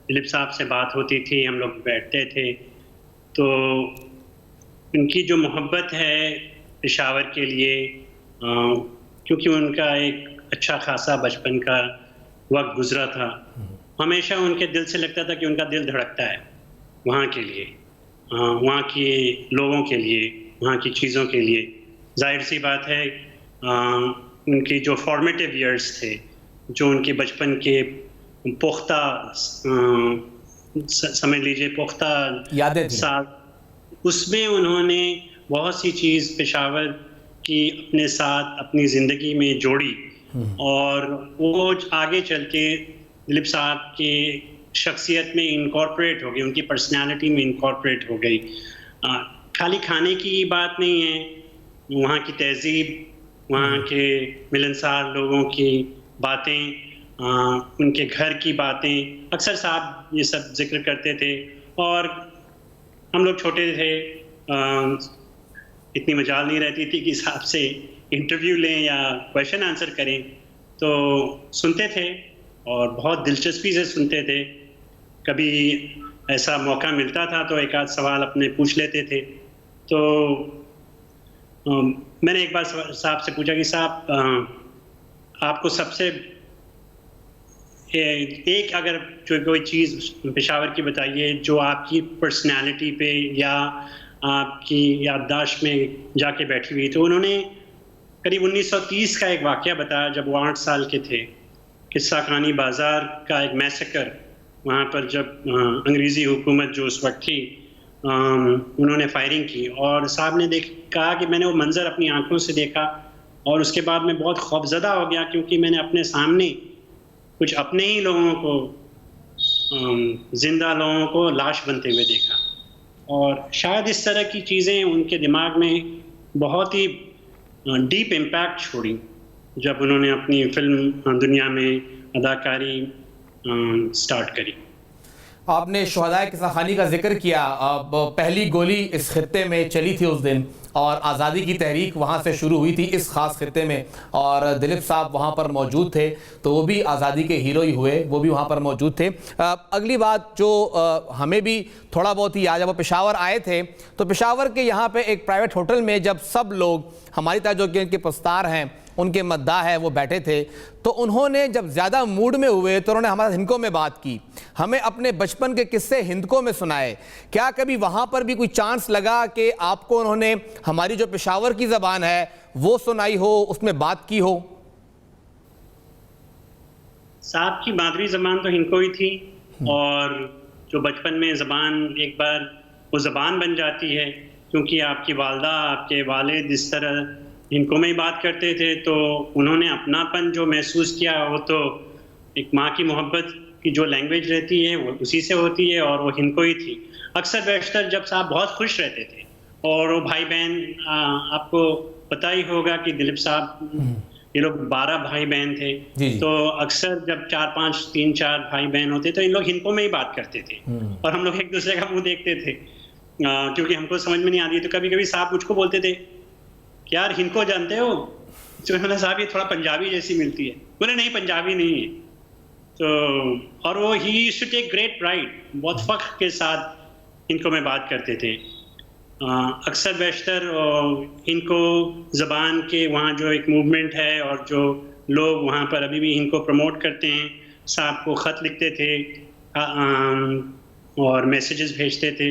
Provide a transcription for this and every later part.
दिलीप साहब से बात होती थी, हम लोग बैठते थे, तो उनकी जो मोहब्बत है पेशावर के लिए, क्योंकि उनका एक अच्छा खासा बचपन का वक़्त गुज़रा था, हमेशा उनके दिल से लगता था कि उनका दिल धड़कता है वहाँ के लिए, वहाँ के लोगों के लिए, वहाँ की चीज़ों के लिए। ज़ाहिर-सी बात है, उनके जो फ़ॉर्मेटिव इयर्स थे, जो उनके बचपन के पुख्ता समझ लीजिए पुख्ता यादें थी। साल, उसमें उन्होंने बहुत सी चीज़ पेशावर की अपने साथ अपनी ज़िंदगी में जोड़ी, और वो आगे चल के दिलीप साहब की शख्सियत में इनकॉर्पोरेट हो गई, उनकी पर्सनैलिटी में इनकॉर्पोरेट हो गई। खाली खाने की बात नहीं है, वहाँ की तहज़ीब, वहाँ के मिलनसार लोगों की बातें, उनके घर की बातें, अक्सर साहब ये सब ज़िक्र करते थे, और हम लोग छोटे थे, इतनी मजाल नहीं रहती थी कि साहब से इंटरव्यू लें या क्वेश्चन आंसर करें, तो सुनते थे और बहुत दिलचस्पी से सुनते थे। कभी ऐसा मौका मिलता था तो एक आध सवाल अपने पूछ लेते थे। तो मैंने एक बार साहब से पूछा कि साहब, आपको सबसे एक अगर जो कोई चीज़ पेशावर की बताइए जो आपकी पर्सनालिटी पे या आपकी याददाश्त में जाके बैठी हुई। तो उन्होंने करीब 1930 का एक वाक़या बताया, जब वो 8 साल के थे। किस्सा खानी बाज़ार का एक मैसेकर, वहाँ पर जब अंग्रेज़ी हुकूमत जो उस वक़्त थी, उन्होंने फायरिंग की, और साहब ने कहा कि मैंने वो मंज़र अपनी आँखों से देखा, और उसके बाद मैं बहुत खौफ़ज़दा हो गया, क्योंकि मैंने अपने सामने कुछ अपने ही लोगों को, ज़िंदा लोगों को लाश बनते हुए देखा। और शायद इस तरह की चीज़ें उनके दिमाग में बहुत ही डीप इम्पैक्ट छोड़ी, जब उन्होंने अपनी फ़िल्म दुनिया में अदाकारी स्टार्ट करी। आपने शुहदाए किस्साखानी का जिक्र किया। अब पहली गोली इस खित्ते में चली थी उस दिन, और आज़ादी की तहरीक वहाँ से शुरू हुई थी इस ख़ास खित्ते में, और दिलीप साहब वहाँ पर मौजूद थे, तो वो भी आज़ादी के हीरो ही हुए, वो भी वहाँ पर मौजूद थे। अगली बात जो हमें भी थोड़ा बहुत ही याद, जब वो पेशावर आए थे तो पेशावर के यहाँ पे एक प्राइवेट होटल में जब सब लोग हमारी तरह जो कि उनके पस्तार हैं, उनके मद्दाह है, वो बैठे थे, तो उन्होंने जब ज़्यादा मूड में हुए तो उन्होंने हमारे हिंदकों में बात की, हमें अपने बचपन के किस्से हिंदकों में सुनाए। क्या कभी वहाँ पर भी कोई चांस लगा कि आपको उन्होंने हमारी जो पेशावर की ज़बान है वो सुनाई हो, उसमें बात की हो? साहब की मादरी ज़बान तो हिंदको ही थी, और जो बचपन में ज़बान एक बार वो ज़बान बन जाती है, क्योंकि आपकी वालदा, आपके वालिद इस तरह हिंदको में ही बात करते थे, तो उन्होंने अपनापन जो महसूस किया, वो तो एक माँ की मोहब्बत की जो लैंग्वेज रहती है वो उसी से होती है, और वो हिंदको ही थी। अक्सर बेशतर जब साहब बहुत खुश रहते थे, और वो भाई बहन, आपको पता ही होगा कि दिलीप साहब, ये लोग 12 भाई बहन थे, तो अक्सर जब 4-5, 3-4 भाई बहन होते तो इन लोग हिंदको में ही बात करते थे, और हम लोग एक दूसरे का मुंह देखते थे, क्योंकि हमको समझ में नहीं आती। तो कभी कभी साहब मुझको बोलते थे कि यार हिंदको जानते हो? तो मैंने साहब ये थोड़ा पंजाबी जैसी मिलती है। बोले नहीं, पंजाबी नहीं है। तो और वो ही used to take great pride, बहुत फख्र के साथ हिंदको में बात करते थे। अक्सर बेशतर इनको ज़बान के वहाँ जो एक मूवमेंट है, और जो लोग वहाँ पर अभी भी इनको प्रमोट करते हैं, साहब को ख़त लिखते थे और मैसेजेस भेजते थे।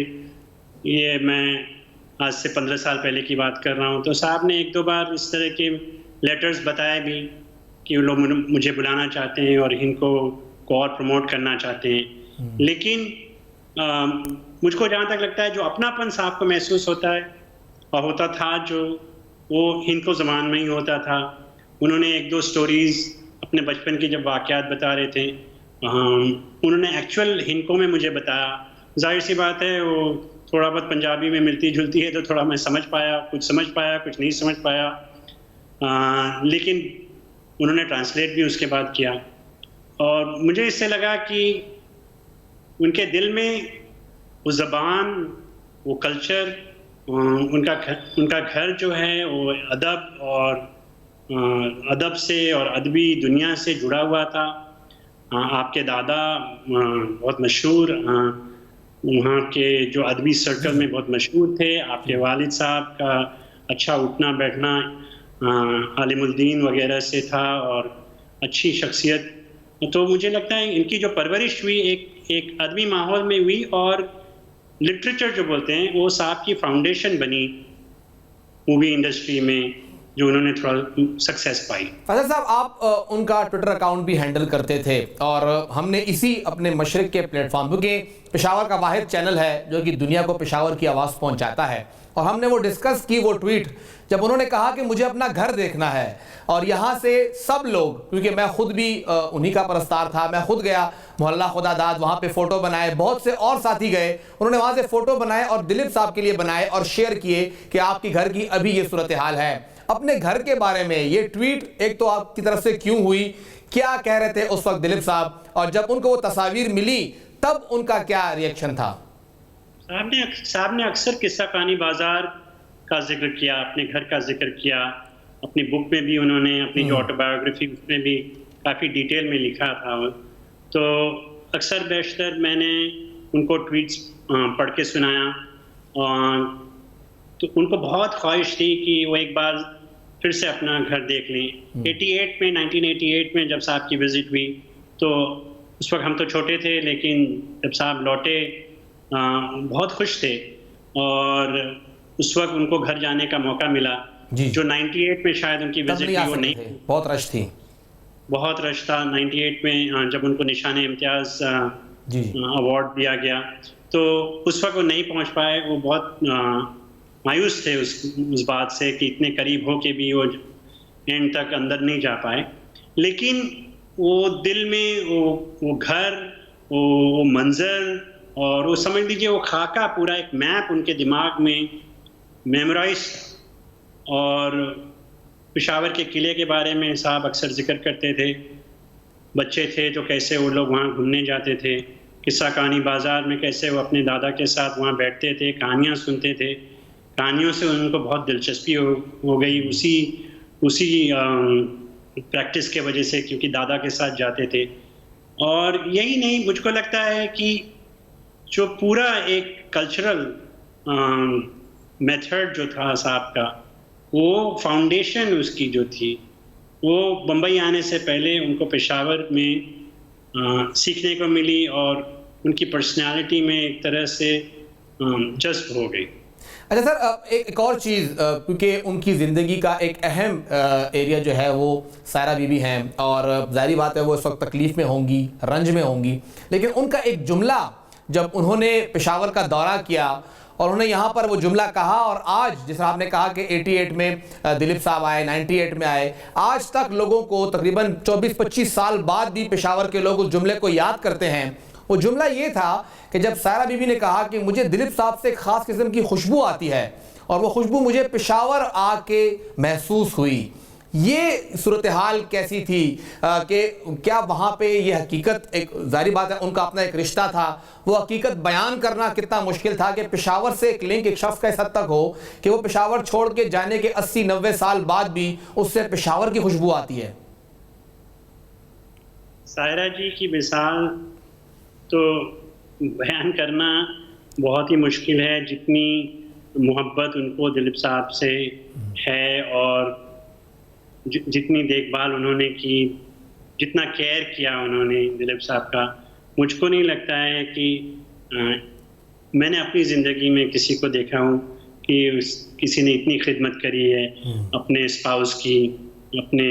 ये मैं आज से 15 साल पहले की बात कर रहा हूँ। तो साहब ने 1-2 बार इस तरह के लेटर्स बताए भी कि वो लोग मुझे बुलाना चाहते हैं और इनको को और प्रमोट करना चाहते हैं। लेकिन मुझको जहाँ तक लगता है, जो अपनापन साहब को महसूस होता है और होता था, जो वो हिंदको ज़बान में ही होता था। उन्होंने 1-2 स्टोरीज़ अपने बचपन के जब वाक़यात बता रहे थे, उन्होंने एक्चुअल हिंदको में मुझे बताया। जाहिर सी बात है, वो थोड़ा बहुत पंजाबी में मिलती जुलती है, तो थोड़ा मैं समझ पाया, कुछ नहीं समझ पाया, लेकिन उन्होंने ट्रांसलेट भी उसके बाद किया, और मुझे इससे लगा कि उनके दिल में वो ज़बान, वो कल्चर, उनका घर जो है वो अदब से और अदबी दुनिया से जुड़ा हुआ था। आपके दादा बहुत मशहूर वहाँ के जो अदबी सर्कल में बहुत मशहूर थे। आपके वालिद साहब का अच्छा उठना बैठना आलिमुद्दीन वगैरह से था और अच्छी शख्सियत। तो मुझे लगता है इनकी जो परवरिश हुई एक अदबी माहौल में हुई और लिटरेचर जो बोलते हैं वो साहब की फाउंडेशन बनी मूवी इंडस्ट्री में, जो उन्होंने थोड़ा सक्सेस पाई। फैसल साहब, आप उनका ट्विटर अकाउंट भी हैंडल करते थे और हमने इसी अपने मशरिक के प्लेटफॉर्म, क्योंकि पेशावर का वाहिद चैनल है जो कि दुनिया को पेशावर की आवाज़ पहुंचाता है, और हमने वो डिस्कस की वो ट्वीट जब उन्होंने कहा कि मुझे अपना घर देखना है और यहाँ से सब लोग, क्योंकि मैं खुद भी उन्हीं का परस्तार था, मैं खुद गया मोहल्ला खुदादाद, वहाँ पे फ़ोटो बनाए, बहुत से और साथी गए, उन्होंने वहाँ से फ़ोटो बनाए और दिलीप साहब के लिए बनाए और शेयर किए कि आपकी घर की अभी ये सूरत हाल है। अपने घर के बारे में ये ट्वीट एक तो आपकी तरफ से क्यों हुई, क्या कह रहे थे उस वक्त दिलीप साहब, और जब उनको वो तस्वीर मिली तब उनका क्या रिएक्शन था? साहब ने अक्सर किस्सा कहानी बाजार का जिक्र किया, अपने घर का जिक्र किया, अपनी बुक में भी उन्होंने अपनी जो ऑटोबायोग्राफी उसमें भी काफ़ी डिटेल में लिखा था। तो अक्सर बेशतर मैंने उनको ट्वीट्स पढ़ के सुनाया, तो उनको बहुत ख्वाहिश थी कि वो एक बार फिर से अपना घर देख लें। 1988 में जब साहब की विज़िट हुई तो उस वक्त हम तो छोटे थे, लेकिन जब साहब लौटे बहुत खुश थे और उस वक्त उनको घर जाने का मौका मिला, जो 98 में शायद उनकी विज़िट थी वो नहीं, बहुत रश थी, बहुत रश था 98 में जब उनको निशान इम्तियाज़ अवार्ड दिया गया, तो उस वक्त वो नहीं पहुंच पाए। वो बहुत मायूस थे उस बात से कि इतने करीब हो के भी वो एंड तक अंदर नहीं जा पाए। लेकिन वो दिल में वो घर, वो मंजर और वो समझ लीजिए वो खाका, पूरा एक मैप उनके दिमाग में मेमोराइज। और पेशावर के किले के बारे में साहब अक्सर जिक्र करते थे, बच्चे थे तो कैसे वो लोग वहाँ घूमने जाते थे, किस्सा कहानी बाज़ार में कैसे वो अपने दादा के साथ वहाँ बैठते थे, कहानियाँ सुनते थे। कहानियों से उनको बहुत दिलचस्पी हो गई उसी प्रैक्टिस के वजह से, क्योंकि दादा के साथ जाते थे। और यही नहीं, मुझको लगता है कि जो पूरा एक कल्चरल मेथड जो था साहब का, वो फाउंडेशन उसकी जो थी, वो बम्बई आने से पहले उनको पेशावर में सीखने को मिली और उनकी पर्सनालिटी में एक तरह से जज्ब हो गई। अच्छा सर, एक और चीज़, क्योंकि उनकी ज़िंदगी का एक अहम एरिया जो है वो सायरा बीबी हैं और ज़ाहिर बात है वो इस वक्त तकलीफ़ में होंगी, रंज में होंगी, लेकिन उनका एक जुमला जब उन्होंने पेशावर का दौरा किया और उन्होंने यहाँ पर वो जुमला कहा, और आज जैसे आपने कहा कि 88 में दिलीप साहब आए, 98 में आए, आज तक लोगों को तकरीबन 24-25 साल बाद भी पेशावर के लोग उस जुमले को याद करते हैं। वो जुमला ये था कि जब सायरा बीबी ने कहा कि मुझे दिलीप साहब से एक ख़ास किस्म की खुशबू आती है और वो खुशबू मुझे पेशावर आके महसूस हुई। ये सूरत हाल कैसी थी कि क्या वहाँ पे ये हकीकत, एक जाहिर बात है उनका अपना एक रिश्ता था, वो हकीकत बयान करना कितना मुश्किल था कि पेशावर से एक लिंक एक शख्स का इस हद तक हो कि वो पेशावर छोड़ के जाने के 80-90 साल बाद भी उससे पेशावर की खुशबू आती है। सायरा जी की मिसाल तो बयान करना बहुत ही मुश्किल है, जितनी मोहब्बत उनको दिलीप साहब से है और जितनी देखभाल उन्होंने की, जितना केयर किया उन्होंने दिलीप साहब का, मुझको नहीं लगता है कि मैंने अपनी ज़िंदगी में किसी को देखा हूँ कि किसी ने इतनी खिदमत करी है अपने स्पाउस की, अपने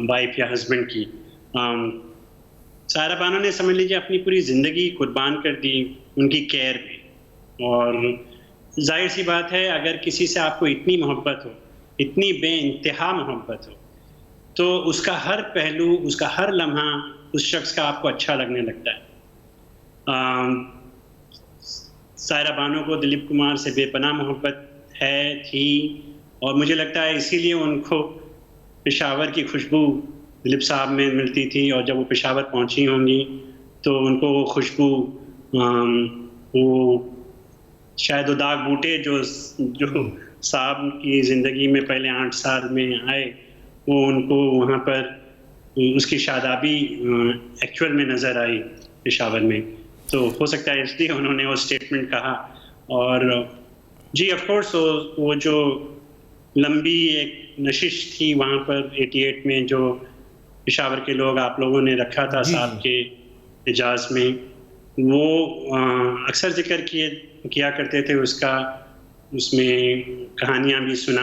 वाइफ या हस्बैंड की। सायरा बानो ने समझ लीजिए अपनी पूरी ज़िंदगी कुर्बान कर दी उनकी केयर में। और जाहिर सी बात है, अगर किसी से आपको इतनी मोहब्बत हो, इतनी बेइंतहा मोहब्बत हो, तो उसका हर पहलू, उसका हर लम्हा उस शख्स का आपको अच्छा लगने लगता है। सायरा बानो को दिलीप कुमार से बेपनाह मोहब्बत थी और मुझे लगता है इसीलिए उनको पेशावर की खुशबू दिलीप साहब में मिलती थी, और जब वो पेशावर पहुंची होंगी तो उनको वो खुशबू, वो शायद वो दाग बूटे जो साहब की ज़िंदगी में पहले 8 साल में आए, वो उनको वहाँ पर उसकी शादाबी एक्चुअल में नज़र आई पेशावर में, तो हो सकता है इसलिए उन्होंने वो स्टेटमेंट कहा। और जी ऑफ कोर्स वो जो लंबी एक नशिश थी वहाँ पर 88 में जो पेशावर के लोग आप लोगों ने रखा था साहब के इजाज़ में, वो अक्सर जिक्र किया करते थे उसका, उसमें कहानियाँ भी सुना